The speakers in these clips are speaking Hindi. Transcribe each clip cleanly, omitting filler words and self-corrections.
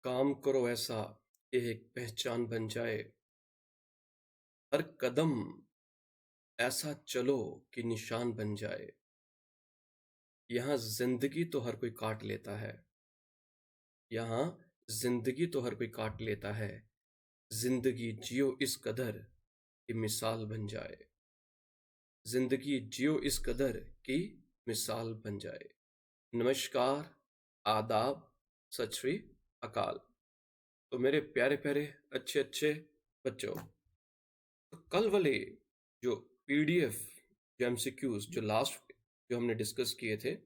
काम करो ऐसा कि एक पहचान बन जाए। हर कदम ऐसा चलो कि निशान बन जाए। यहाँ जिंदगी तो हर कोई काट लेता है। यहाँ जिंदगी तो हर कोई काट लेता है। जिंदगी जियो इस कदर कि मिसाल बन जाए। जिंदगी जियो इस कदर कि मिसाल बन जाए। नमस्कार, आदाब, सत श्री अकाल। तो मेरे प्यारे प्यारे अच्छे अच्छे बच्चों, तो कल वाले जो पीडीएफ जो एमसीक्यूज जो लास्ट जो हमने डिस्कस किए थे,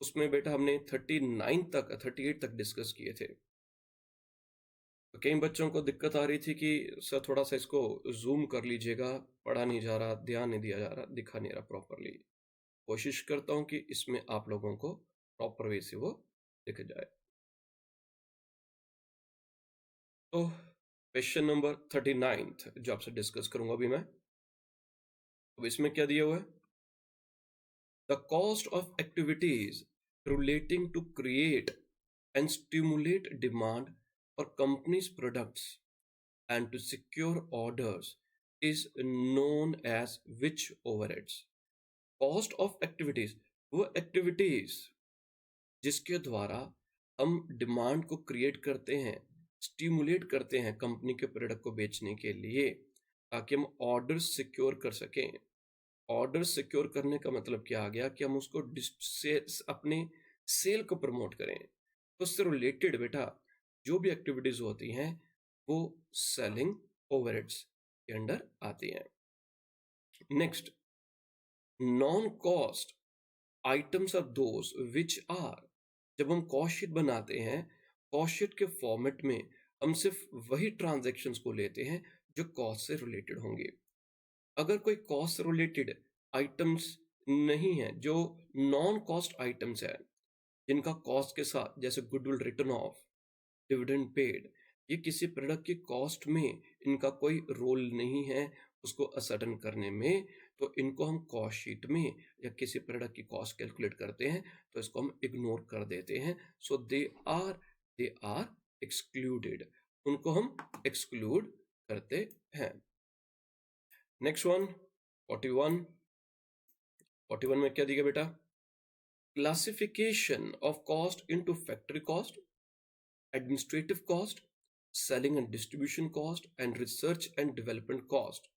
उसमें बेटा हमने 38 तक डिस्कस किए थे। तो कई बच्चों को दिक्कत आ रही थी कि सर थोड़ा सा इसको जूम कर लीजिएगा, पढ़ा नहीं जा रहा, ध्यान नहीं दिया जा रहा, दिखा नहीं रहा प्रॉपरली। कोशिश करता हूँ कि इसमें आप लोगों को प्रॉपर वे से वो दिख जाए। तो क्वेश्चन नंबर 39 जो आपसे डिस्कस करूंगा अभी मैं, अब इसमें क्या दिया हुआ है? The cost of activities relating to create and stimulate demand for companies' products and to secure orders is known as which overheads? Cost of activities, वो activities जिसके द्वारा हम डिमांड को क्रिएट करते हैं, स्टिमुलेट करते हैं कंपनी के प्रोडक्ट को बेचने के लिए, ताकि हम ऑर्डर सिक्योर कर सकें। ऑर्डर सिक्योर करने का मतलब क्या आ गया कि हम उसको अपने सेल को प्रमोट करें। तो उससे रिलेटेड बेटा जो भी एक्टिविटीज होती हैं वो सेलिंग ओवरहेड्स के अंडर आती हैं। Next, non cost items are those which are, जब हम कॉस्ट शीट बनाते हैं, कॉस्ट शीट के फॉर्मेट में हम सिर्फ वही ट्रांजैक्शंस को लेते हैं जो कॉस्ट से रिलेटेड होंगे। अगर कोई कॉस्ट रिलेटेड आइटम्स नहीं है, जो नॉन कॉस्ट आइटम्स है, जिनका कॉस्ट के साथ जैसे goodwill return of, dividend paid, ये किसी प्रोडक्ट की कॉस्ट में इनका कोई रोल नहीं है उसको असर्टन करने में, तो इनको हम कॉस्ट शीट में या किसी प्रोडक्ट की कॉस्ट कैलकुलेट करते हैं तो इसको हम इग्नोर कर देते हैं। सो दे आर एक्सक्लूडेड, उनको हम एक्सक्लूड करते हैं। नेक्स्ट वन 41 में क्या दिया बेटा? Classification of cost into factory cost, administrative cost, selling and distribution cost and research and development cost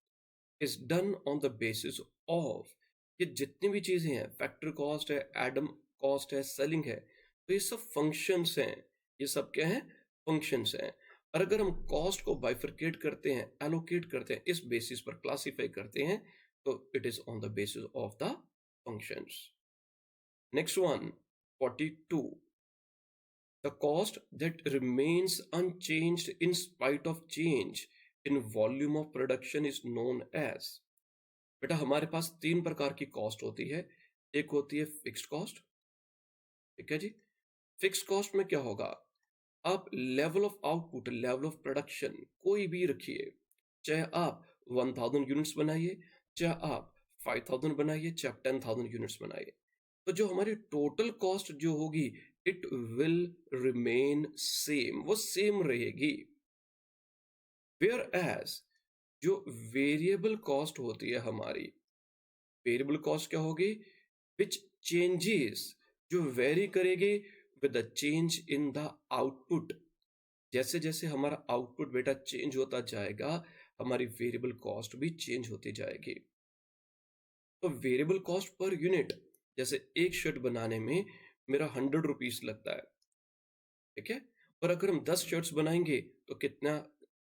is done on the basis of, ये जितनी भी चीजें हैं, फैक्ट्री कॉस्ट है, एडम कॉस्ट है, सेलिंग है, तो ये सब फंक्शंस हैं। ये सब क्या है? फंक्शंस हैं। और अगर हम कॉस्ट को बाइफरकेट करते हैं, एलोकेट करते हैं, इस बेसिस पर क्लासिफाई करते हैं, तो it is on the basis of the functions. Next one 42, the cost that remains unchanged in spite of change in volume of production is known as। बेटा हमारे पास तीन प्रकार की कॉस्ट होती है। एक होती है फिक्स्ड कॉस्ट, ठीक है जी। फिक्स्ड कॉस्ट में क्या होगा? आप level of output, level of production कोई भी रखिए, चाहे आप 1000 यूनिट्स बनाइए, चाहे आप 5000 बनाइए, चाहे आप 10,000 यूनिट्स बनाइए, तो जो हमारी टोटल कॉस्ट जो होगी इट विल रिमेन सेम, वो सेम रहेगी। वेयर एज जो वेरिएबल कॉस्ट होती है हमारी, वेरिएबल कॉस्ट क्या होगी? विच चेंजेस, जो वेरी करेगी with the change in the output. जैसे जैसे हमारा आउटपुट बेटा चेंज होता जाएगा, हमारी वेरिएबल कॉस्ट भी चेंज होती जाएगी। तो वेरिएबल कॉस्ट पर यूनिट, जैसे एक शर्ट बनाने में मेरा 100 रुपीज लगता है, ठीक है, और अगर हम 10 शर्ट्स बनाएंगे तो कितना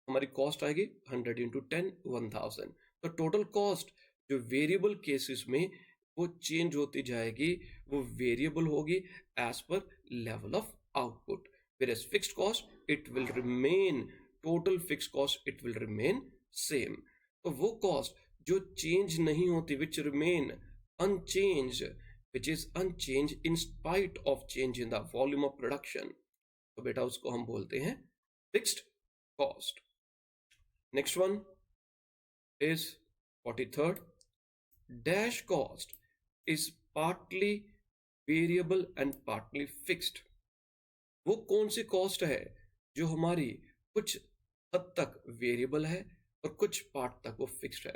हमारी कॉस्ट आएगी? 100 इंटू 10 1000। तो टोटल कॉस्ट जो वेरिएबल केसेस में वो चेंज होती जाएगी, वो वेरिएबल होगी as per level of output. whereas fixed cost it will remain, total fixed cost it will remain same। तो वो कॉस्ट जो चेंज नहीं होती, which remain unchanged, which is unchanged in spite of change in the volume of production, तो बेटा उसको हम बोलते हैं fixed cost. Next one is 43rd, dash cost is partly variable and partly fixed. वो कौन सी कॉस्ट है जो हमारी कुछ हद तक वेरिएबल है और कुछ पार्ट तक वो फिक्स्ड है।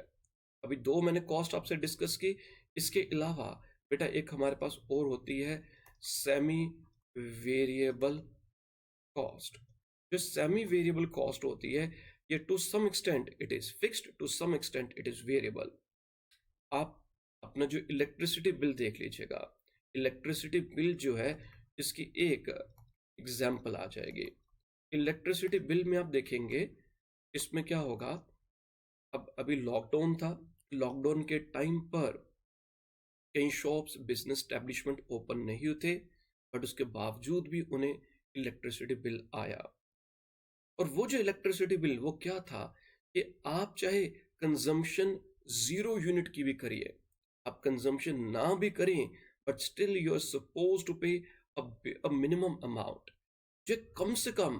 अभी दो मैंने कॉस्ट आपसे डिस्कस की। इसके अलावा बेटा एक हमारे पास और होती है सेमी वेरिएबल कॉस्ट। जो सेमी वेरिएबल कॉस्ट होती है, ये to some extent it is fixed, to some extent it is variable. आप अपना जो इलेक्ट्रिसिटी बिल देख लीजिएगा। इलेक्ट्रिसिटी बिल जो है, इसकी एक एग्जाम्पल आ जाएगी। इलेक्ट्रिसिटी बिल में आप देखेंगे इसमें क्या होगा। अब अभी लॉकडाउन था, लॉकडाउन के टाइम पर कई शॉप्स बिजनेस स्टैब्लिशमेंट ओपन नहीं थे, बट उसके बावजूद भी उन्हें इलेक्ट्रिसिटी बिल आया। और वो जो इलेक्ट्रिसिटी बिल वो क्या था कि आप चाहे कंजम्पशन 0 यूनिट की भी करिए, आप कंजम्पशन ना भी करें, but still you are suppose to pay a minimum amount. जो कम से कम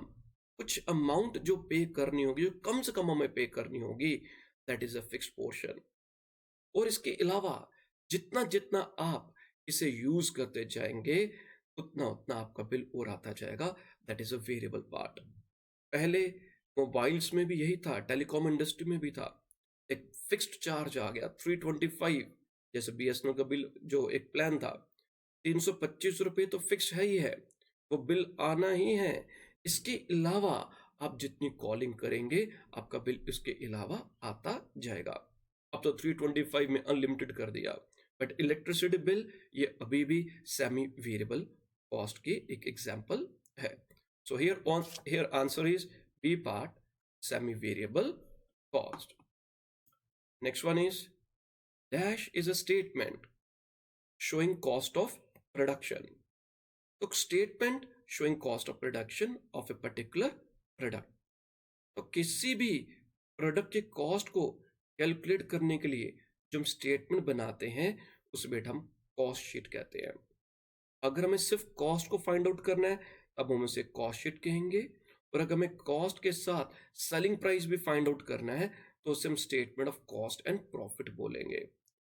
कुछ अमाउंट जो पे करनी होगी, जो कम से कम हमें पे करनी होगी, that is a fixed portion. और इसके अलावा जितना जितना आप इसे यूज करते जाएंगे, उतना उतना आपका बिल और आता जाएगा। That is a variable part. पहले मोबाइल्स में भी यही था, टेलीकॉम इंडस्ट्री में भी था। एक फिक्स्ड चार्ज आ गया 325, जैसे बीएसएनएल का बिल जो एक प्लान था 325 रुपये तो फिक्स है ही है, वो बिल आना ही है। इसके अलावा आप जितनी कॉलिंग करेंगे, आपका बिल इसके अलावा आता जाएगा। अब तो 325 में अनलिमिटेड कर दिया, बट इलेक्ट्रिसिटी बिल ये अभी भी सेमी वेरिएबल कॉस्ट की एक एग्जांपल है। So here answer is B part, semi variable cost. Next one is dash is a statement showing cost of production. तो statement showing cost of production of a particular product. तो किसी भी प्रोडक्ट के कॉस्ट को कैलकुलेट करने के लिए जो हम स्टेटमेंट बनाते हैं उसे बेटा हम कॉस्ट शीट कहते हैं। अगर हमें सिर्फ कॉस्ट को फाइंड आउट करना है तब हम उसे कॉस्ट शीट कहेंगे, और अगर हमें कॉस्ट के साथ सेलिंग प्राइस भी फाइंड आउट करना है तो उसे हम statement of cost and profit बोलेंगे।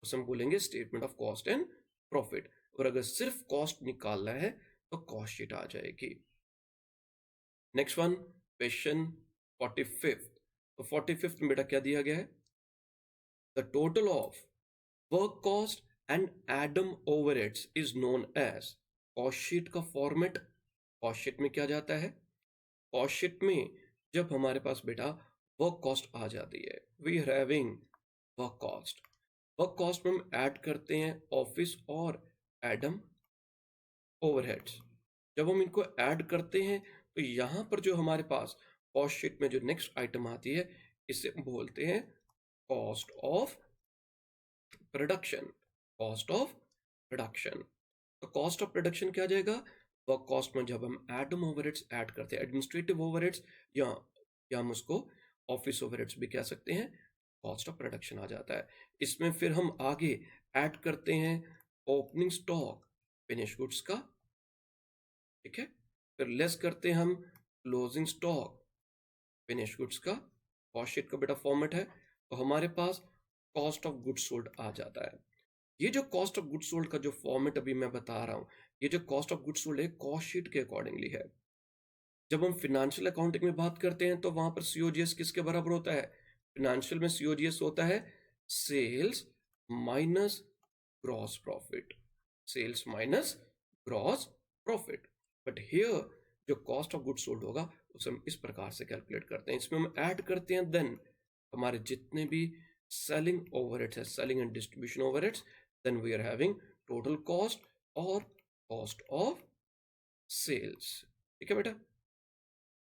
उसे हम बोलेंगे statement of cost and profit. और अगर सिर्फ कॉस्ट निकालना है तो कॉस्ट शीट आ जाएगी। Next one, question 45। तो 45 में बेटा क्या दिया गया है? The total of work cost and admin overheads is known as. Cost sheet का फॉर्मेट कॉस्ट शीट में क्या जाता है? कॉस्ट शीट में जब हमारे पास बेटा वर्क कॉस्ट आ जाती है, we are having work cost. Work cost में हम ऐड करते हैं ऑफिस और एडम ओवरहेड्स। जब हम इनको ऐड करते हैं तो यहां पर जो हमारे पास कॉस्ट शीट में जो नेक्स्ट आइटम आती है, इसे हम बोलते हैं cost of production. Cost of production. तो कॉस्ट ऑफ प्रोडक्शन क्या आ जाएगा? वर्क कॉस्ट में जब हम एडम ओवरहेड्स ऐड करते हैं, एडमिनिस्ट्रेटिव ओवरहेड्स, या हम उसको ऑफिस ओवरहेड्स भी कह सकते हैं, कॉस्ट ऑफ प्रोडक्शन आ जाता है। इसमें फिर हम आगे ऐड करते हैं ओपनिंग स्टॉक फिनिश गुड्स का, ठीक है। फिर लेस करते हैं हम क्लोजिंग स्टॉक फिनिश गुड्स का। कॉस्ट शीट का बेटा फॉर्मेट है, तो हमारे पास कॉस्ट ऑफ गुड्स सोल्ड आ जाता है। ये जो कॉस्ट ऑफ गुड्स सोल्ड का जो फॉर्मेट अभी मैं बता रहा हूं, ये जो कॉस्ट ऑफ गुड्स सोल्ड है कॉस्ट शीट के अकॉर्डिंगली है। जब हम फिनेंशियल अकाउंटिंग में बात करते हैं तो वहां पर सीओजीएस किसके बराबर होता है? फिनेंशियल में सीओजीएस होता है sales minus gross profit. Sales minus gross profit. But here जो कॉस्ट ऑफ गुड्स सोल्ड होगा उसे हम इस प्रकार से कैलकुलेट करते हैं। इसमें हम ऐड करते हैं देन हमारे जितने भी सेलिंग ओवरहेड्स है, selling and distribution overheads, then we are having total cost और कॉस्ट ऑफ सेल्स। ठीक है बेटा।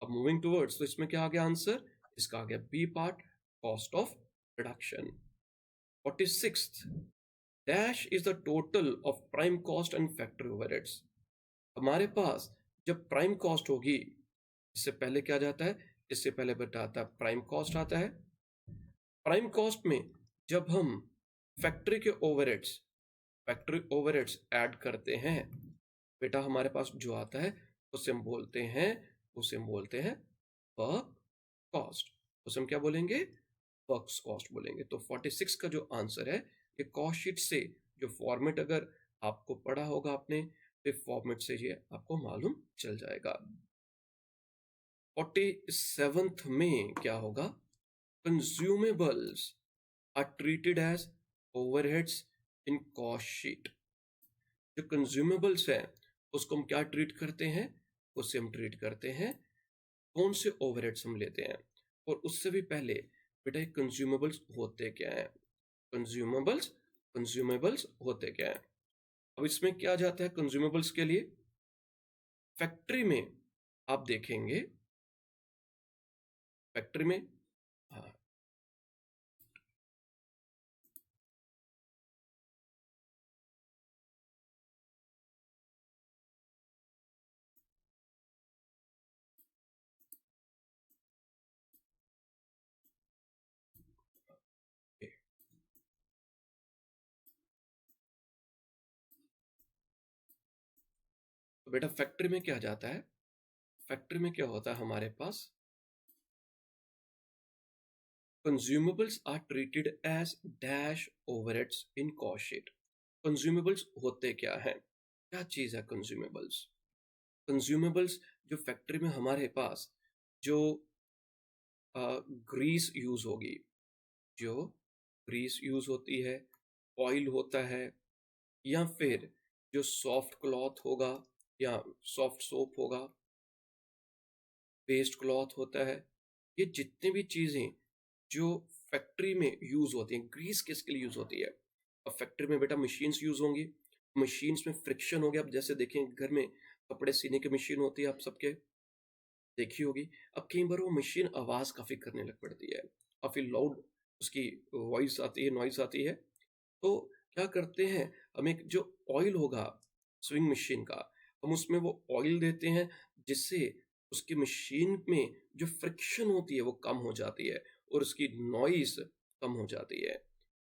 अब मूविंग टुवर्ड्स, तो इसमें क्या आ गया आंसर? इसका आ गया B part, cost of production. 46th, dash is the total of prime cost and factory overheads. हमारे पास जब प्राइम कॉस्ट होगी, इससे पहले क्या जाता है? इससे पहले बेटा आता है प्राइम कॉस्ट आता है। प्राइम कॉस्ट में जब हम फैक्ट्री के ओवरहेड्स, फैक्ट्री ओवरहेड्स ऐड करते हैं बेटा, हमारे पास जो आता है उसे हम बोलते हैं वर्क कॉस्ट। उसे हम क्या बोलेंगे? वर्क्स कॉस्ट बोलेंगे। तो 46 का जो आंसर है, ये कॉस्ट शीट से जो फॉर्मेट अगर आपको पढ़ा होगा आपने, तो फॉर्मेट से ये आपको मालूम चल जाएगा। 47th में क्या होगा? Consumables are treated as overheads in cost sheet. जो कंज्यूमेबल्स है उसको हम क्या ट्रीट करते हैं? उससे हम ट्रीट करते हैं कौन से ओवरहेड्स हम लेते हैं। और उससे भी पहले बेटा कंज्यूमेबल्स होते क्या है? कंज्यूमेबल्स कंज्यूमेबल्स होते क्या है? अब इसमें क्या जाता है कंज्यूमेबल्स के लिए? फैक्ट्री में आप देखेंगे, फैक्ट्री में, हाँ, तो बेटा फैक्ट्री में क्या जाता है? फैक्ट्री में क्या होता है हमारे पास? Consumables are treated as dash overheads in cost sheet. Consumables होते क्या हैं? क्या चीज है कंज्यूमेबल्स? कंज्यूमेबल्स जो फैक्ट्री में हमारे पास जो ग्रीस यूज होगी, जो ग्रीस यूज होती है, ऑयल होता है, या फिर जो सॉफ्ट क्लॉथ होगा या सॉफ्ट सोप होगा, पेस्ट क्लॉथ होता है, ये जितनी भी चीजें जो फैक्ट्री में यूज होती हैं, ग्रीस किसके लिए यूज होती है? अब फैक्ट्री में बेटा मशीन्स यूज होंगी, मशीन्स में फ्रिक्शन हो गया। अब जैसे देखें घर में कपड़े सीने की मशीन होती है, आप सबके देखी होगी। अब कई बार वो मशीन आवाज काफी करने लग पड़ती है, काफी लाउड उसकी वॉइस आती है, नॉइज आती है। तो क्या करते हैं, हम एक जो ऑयल होगा स्विंग मशीन का, हम उसमें वो ऑयल देते हैं जिससे उसकी मशीन में जो फ्रिक्शन होती है वो कम हो जाती है और उसकी नॉइज कम हो जाती है।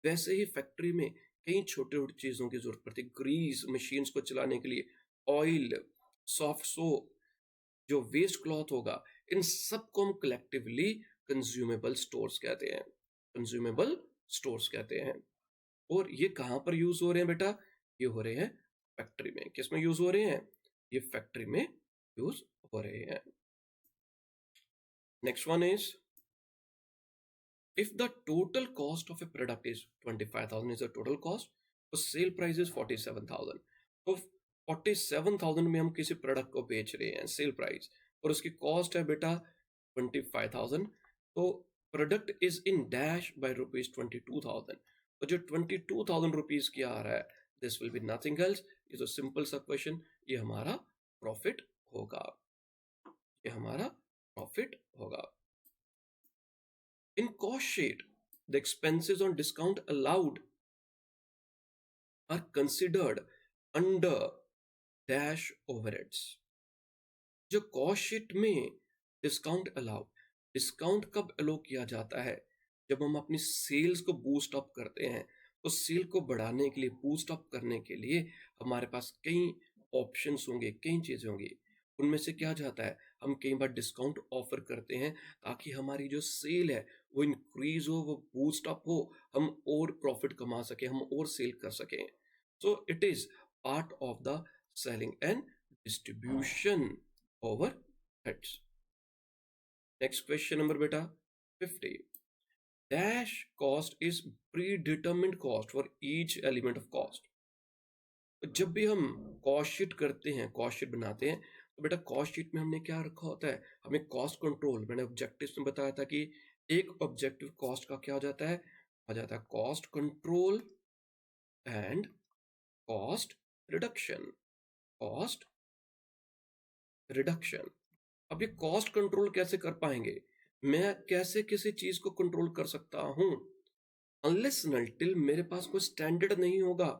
वैसे ही फैक्ट्री में कई छोटे छोटे चीजों की जरूरत पड़ती है, ग्रीस मशीन्स को चलाने के लिए, ऑयल, सॉफ्ट सोप, जो वेस्ट क्लॉथ होगा, इन सबको हम कलेक्टिवली कंज्यूमेबल स्टोर्स कहते हैं, कंज्यूमेबल स्टोर्स कहते हैं। और ये कहां पर यूज हो रहे हैं बेटा? ये हो रहे हैं फैक्ट्री में। किस में यूज हो रहे हैं? ये फैक्ट्री में यूज हो रहे हैं। Next one is, if the total cost of a product is 25,000 is the total cost, तो सेल प्राइस इज 47,000। तो 47,000 में हम किसी प्रोडक्ट को बेच रहे हैं, सेल प्राइस, और उसकी कॉस्ट है बेटा 25,000। तो product is in dash by rupees 22,000। तो जो 22,000 रुपीज की आ रहा है, this will be nothing else, ये तो सिंपल सा क्वेश्चन, ये हमारा प्रॉफिट होगा, ये हमारा प्रॉफिट होगा। In cost sheet, the expenses on discount allowed are considered under dash overheads। जो कॉस्ट शीट में डिस्काउंट अलाउ, डिस्काउंट कब अलाउ किया जाता है? जब हम अपनी सेल्स को बूस्ट अप करते हैं। तो सेल को बढ़ाने के लिए, बूस्ट अप करने के लिए हमारे पास कई ऑप्शंस होंगे, कई चीजें होंगी। उनमें से क्या जाता है, हम कई बार डिस्काउंट ऑफर करते हैं ताकि हमारी जो सेल है वो इंक्रीज हो, वो बूस्ट अप हो, हम और प्रॉफिट कमा सके, हम और सेल कर सकें। So it is part of the selling and distribution overheads। Next question number beta 50, dash cost is predetermined cost for each element of cost। तो जब भी हम कॉस्ट शीट करते हैं, कॉस्ट शीट बनाते हैं, तो बेटा कॉस्ट शीट में हमने क्या रखा होता है? हमें कॉस्ट कंट्रोल, मैंने ऑब्जेक्टिव्स में बताया था कि एक ऑब्जेक्टिव कॉस्ट का क्या हो जाता है? आ जाता है cost control and cost reduction, cost reduction. अब ये कॉस्ट कंट्रोल कैसे कर पाएंगे? मैं कैसे किसी चीज को कंट्रोल कर सकता हूं? अनलेस टिल मेरे पास कोई स्टैंडर्ड नहीं होगा,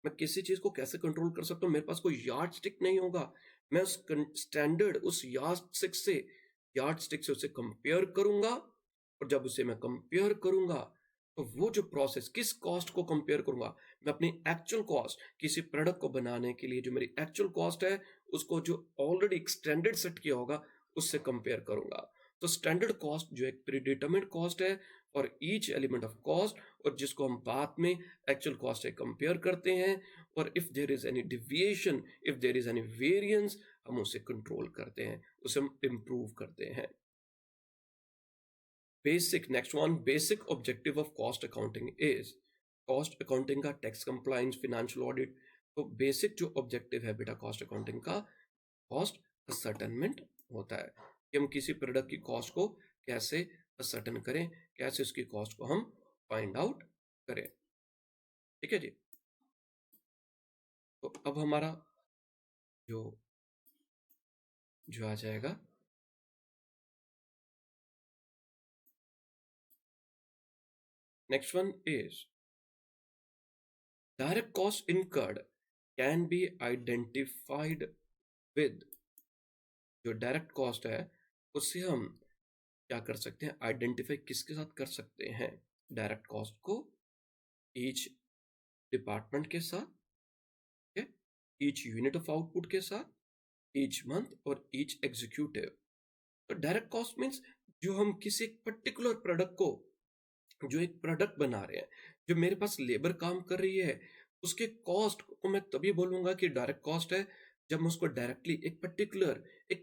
मैं किसी चीज को कैसे कंट्रोल कर सकता हूं? मेरे पास कोई यार्ड स्टिक नहीं होगा। मैं उस स्टैंडर्ड, उस यार्ड स्टिक से उसे कंपेयर करूंगा, और जब उसे मैं कंपेयर करूंगा तो वो जो प्रोसेस, किस कॉस्ट को कंपेयर करूंगा? मैं अपनी एक्चुअल कॉस्ट, किसी प्रोडक्ट को बनाने के लिए जो मेरी एक्चुअल कॉस्ट है, उसको जो ऑलरेडी एक स्टैंडर्ड सेट किया होगा उससे कंपेयर करूंगा। तो स्टैंडर्ड कॉस्ट जो एक प्रीडिटरमिन्ड कॉस्ट है और ईच एलिमेंट ऑफ कॉस्ट, और जिसको हम बाद में एक्चुअल कॉस्ट से कंपेयर करते हैं। और if there is any deviation, if there is any variance, हम उसे कंट्रोल करते हैं, उसे हम इम्प्रूव करते हैं। Basic next one, basic objective of cost accounting is, cost accounting का टैक्स कंप्लायंस, फाइनेंशियल ऑडिट। तो बेसिक जो ऑब्जेक्टिव है बेटा कॉस्ट अकाउंटिंग का, कॉस्ट असर्टेनमेंट होता है कि हम किसी प्रोडक्ट की कॉस्ट को कैसे असर्टन करें, कैसे उसकी कॉस्ट को हम फाइंड आउट करें। ठीक है जी। तो अब हमारा जो जो आ जाएगा, next one is direct cost incurred can be identified with। जो डायरेक्ट कॉस्ट है उससे हम क्या कर सकते हैं, आइडेंटिफाई किसके साथ कर सकते हैं, डायरेक्ट कॉस्ट को ईच डिपार्टमेंट के साथ, ईच यूनिट ऑफ आउटपुट के साथ, ईच मंथ और ईच एग्जीक्यूटिव। तो डायरेक्ट कॉस्ट मीन्स जो हम किसी पर्टिकुलर प्रोडक्ट को, जो एक प्रोडक्ट बना रहे हैं, जो मेरे पास लेबर काम कर रही है, उसके कॉस्ट को मैं तभी बोलूंगा कि डायरेक्ट कॉस्ट है जब मैं उसको डायरेक्टली एक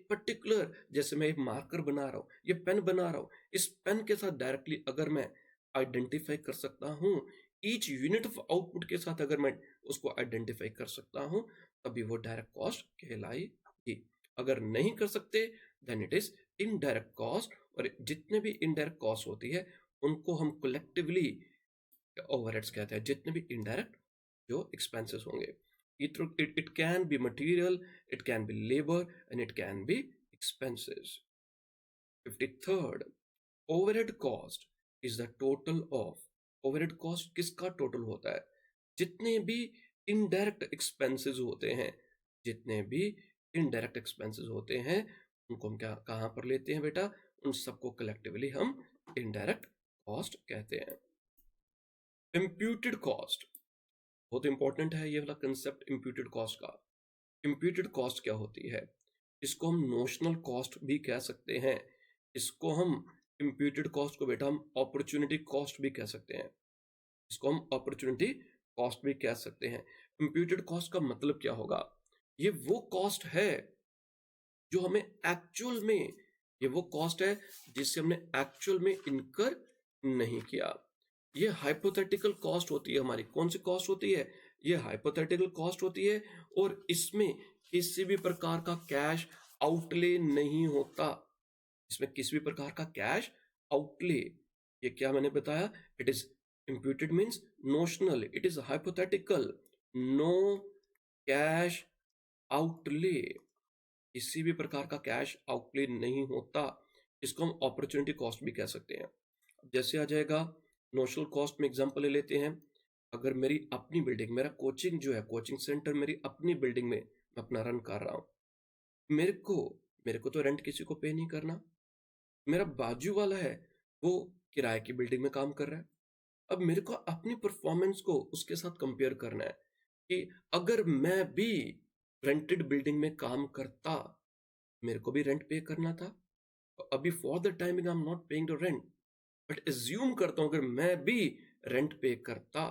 पर्टिकुलर जैसे मैं एक मार्कर बना रहा हूँ, ये पेन बना रहा हूँ, इस पेन के साथ डायरेक्टली अगर मैं आइडेंटिफाई कर सकता हूँ, ईच यूनिट ऑफ आउटपुट के साथ अगर मैं उसको आइडेंटिफाई कर सकता हूँ, तभी वो डायरेक्ट कॉस्ट कहलाएगी। अगर नहीं कर सकते then it is indirect cost. और जितने भी इनडायरेक्ट कॉस्ट होती है उनको हम कलेक्टिवली ओवरहेड्स कहते हैं, जितने भी इनडायरेक्ट जो एक्सपेंसेस होंगे। It can be material, it can be labour and it can be expenses. 53rd, overhead cost is the total of, overhead cost किसका टोटल होता है, जितने भी इनडायरेक्ट एक्सपेंसेस होते हैं, जितने भी इनडायरेक्ट एक्सपेंसेस होते हैं उनको हम क्या कहाँ पर लेते हैं बेटा, उन सबको कलेक्टिवली हम इनडायरेक्ट कॉस्ट कहते हैं। इम्प्यूटेड कॉस्ट बहुत इंपॉर्टेंट है, ये वाला कंसेप्ट इम्प्यूटेड कॉस्ट का। इम्प्यूटेड कॉस्ट क्या होती है, इसको हम नोशनल कॉस्ट भी कह सकते हैं, इसको हम इम्प्यूटेड कॉस्ट को बेटा हम अपॉर्चुनिटी कॉस्ट भी कह सकते हैं, इसको हम अपॉर्चुनिटी कॉस्ट भी कह सकते हैं। इम्प्यूटेड कॉस्ट का मतलब क्या होगा, ये वो कॉस्ट है जो हमें एक्चुअल में, ये वो कॉस्ट है जिसे हमने एक्चुअल में इनकर नहीं किया। ये हाइपोथेटिकल कॉस्ट होती है हमारी। कौन सी कॉस्ट होती है, ये हाइपोथेटिकल कॉस्ट होती है और इसमें किसी भी प्रकार का कैश आउटले नहीं होता, इसमें किसी भी प्रकार का कैश आउटले। ये क्या मैंने बताया, it is imputed means notional, it is hypothetical, no cash outlay, किसी भी प्रकार का कैश आउटले नहीं होता, इसको हम अपॉर्चुनिटी कॉस्ट भी कह सकते हैं। जैसे आ जाएगा नोशनल कॉस्ट में एग्जांपल ले लेते हैं, अगर मेरी अपनी बिल्डिंग, मेरा कोचिंग जो है, कोचिंग सेंटर मेरी अपनी बिल्डिंग में मैं अपना रन कर रहा हूँ, मेरे को तो रेंट किसी को पे नहीं करना, मेरा बाजू वाला है वो किराए की बिल्डिंग में काम कर रहा है। अब मेरे को अपनी परफॉर्मेंस को उसके साथ कंपेयर करना है कि अगर मैं भी रेंटेड बिल्डिंग में काम करता, मेरे को भी रेंट पे करना था। अभी for the timing I am not paying the rent, but assume करता हूं अगर मैं भी रेंट पे करता,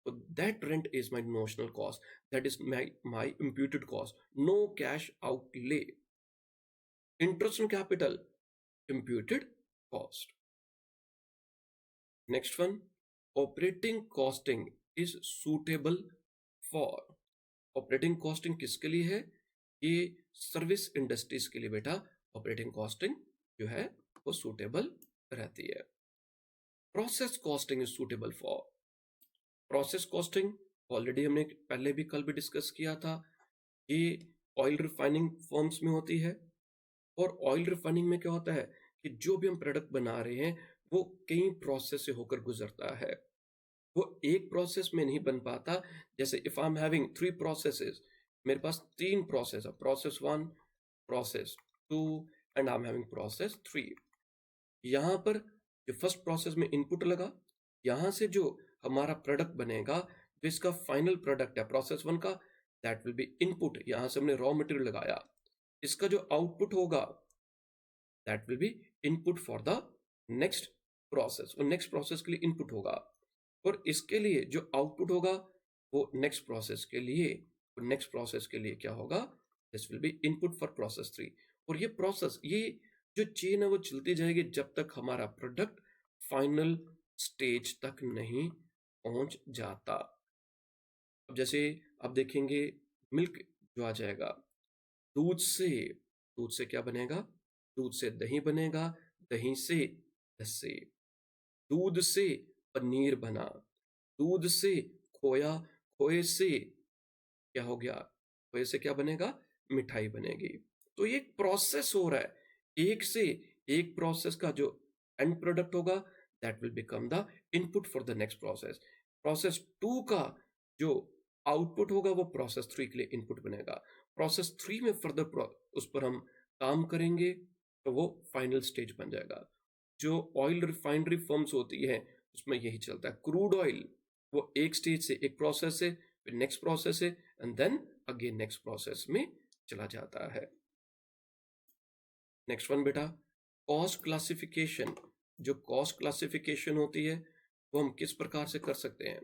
तो that rent is my notional cost, that is my imputed cost, no cash outlay. Interest on capital, imputed cost. Next one, operating costing is suitable for, operating costing किसके लिए है, ये सर्विस इंडस्ट्रीज के लिए बेटा ऑपरेटिंग कॉस्टिंग जो है वो सूटेबल रहती है। Process costing is suitable for, process costing already हमने पहले भी कल भी डिस्कस किया था, ये ऑयल रिफाइनिंग फर्म्स में होती है। और ऑयल रिफाइनिंग में क्या होता है कि जो भी हम प्रोडक्ट बना रहे हैं वो कई प्रोसेस से होकर गुजरता है, वो एक प्रोसेस में नहीं बन पाता। जैसे if I am having 3 processes, मेरे पास 3 प्रोसेस है, process 1, process 2 and I am having process 3। यहाँ पर जो फर्स्ट प्रोसेस में इनपुट लगा, यहाँ से जो हमारा प्रोडक्ट बनेगा, जो इसका फाइनल प्रोडक्ट है प्रोसेस 1 का, दैट विल बी इनपुट, यहाँ से हमने रॉ मटेरियल लगाया। इसका जो आउटपुट होगा that will be input for the next process, और नेक्स्ट प्रोसेस के लिए इनपुट होगा। और इसके लिए जो आउटपुट होगा वो नेक्स्ट प्रोसेस के लिए, क्या होगा, this will be input for process 3। और ये प्रोसेस, ये जो चेन है वो चलती जाएगी जब तक हमारा प्रोडक्ट फाइनल स्टेज तक नहीं पहुंच जाता। अब जैसे आप देखेंगे, मिल्क जो आ जाएगा, दूध से दूध से क्या बनेगा? दूध से दही बनेगा, दही से लस्सी, दूध से पनीर बना, दूध से खोया, खोए से क्या हो गया? खोए से क्या बनेगा? मिठाई बनेगी। तो ये एक प्रोसेस हो रहा है, एक से एक प्रोसेस का जो एंड प्रोडक्ट होगा, that will become the input for the next process. Process 2 का जो आउटपुट होगा वो प्रोसेस 3 के लिए इनपुट बनेगा। प्रोसेस 3 में फर्दर उस पर हम काम करेंगे तो वो फाइनल स्टेज बन जाएगा। जो ऑयल रिफाइनरी फर्म्स होती है उसमें यही चलता है। क्रूड ऑयल वो एक स्टेज से एक प्रोसेस है, फिर नेक्स्ट प्रोसेस है, and then again next process में चला जाता है। नेक्स्ट वन बेटा, कॉस्ट क्लासिफिकेशन। जो कॉस्ट क्लासिफिकेशन होती है वो हम किस प्रकार से कर सकते हैं?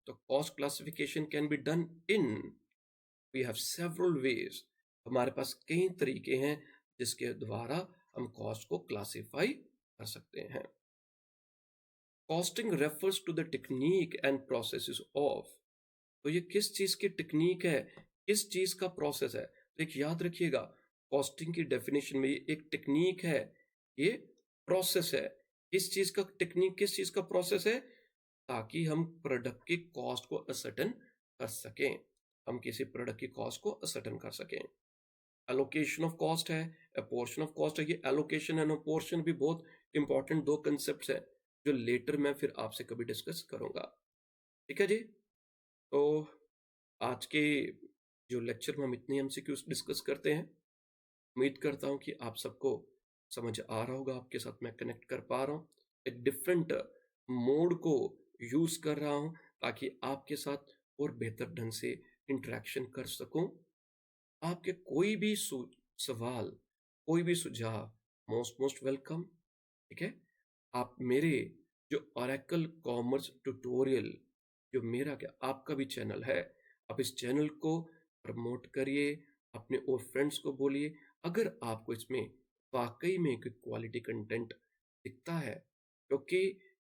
तो cost classification can be done in, we have several ways. हमारे पास कई तरीके हैं जिसके द्वारा हम कॉस्ट को क्लासिफाई कर सकते हैं। Costing refers to the technique and processes of, तो ये किस चीज की टेक्निक है, किस चीज का प्रोसेस है? तो एक याद रखिएगा, कॉस्टिंग की डेफिनेशन में ये एक टेक्निक है, ये प्रोसेस है। किस चीज का टेक्निक, किस चीज का प्रोसेस है? ताकि हम प्रोडक्ट की कॉस्ट को असर्टेन कर सकें, हम किसी प्रोडक्ट की कॉस्ट को असर्टेन कर सकें। एलोकेशन ऑफ कॉस्ट है, अपोर्शन ऑफ कॉस्ट है। ये एलोकेशन एंड अपोर्शन भी बहुत इंपॉर्टेंट दो कंसेप्ट है जो लेटर मैं फिर आपसे कभी डिस्कस करूंगा। ठीक है जी। तो आज के जो लेक्चर में हम इतने एमसीक्यूज डिस्कस करते हैं, उम्मीद करता हूँ कि आप सबको समझ आ रहा होगा, आपके साथ मैं कनेक्ट कर पा रहा हूँ, एक डिफरेंट मोड को यूज कर रहा हूँ ताकि आपके साथ और बेहतर ढंग से इंटरेक्शन कर सकूं। आपके कोई भी सवाल, कोई भी सुझाव, मोस्ट मोस्ट वेलकम। ठीक है। आप मेरे जो ओरेकल कॉमर्स ट्यूटोरियल, जो मेरा क्या आपका भी चैनल है, आप इस चैनल को प्रमोट करिए, अपने और फ्रेंड्स को बोलिए। अगर आपको इसमें वाकई में कोई क्वालिटी कंटेंट दिखता है, क्योंकि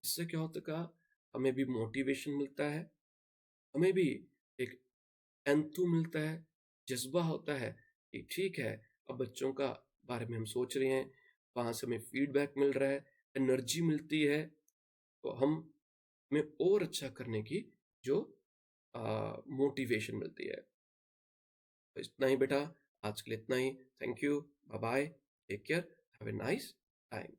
इससे क्या होता है, हमें भी मोटिवेशन मिलता है, हमें भी एक एंथू मिलता है, जज्बा होता है कि ठीक है, अब बच्चों का बारे में हम सोच रहे हैं, वहाँ से हमें फीडबैक मिल रहा है, एनर्जी मिलती है, तो हम में और अच्छा करने की जो मोटिवेशन मिलती है। तो इतना ही बेटा, आज के लिए इतना ही। Thank you, bye bye, take care, have a nice time.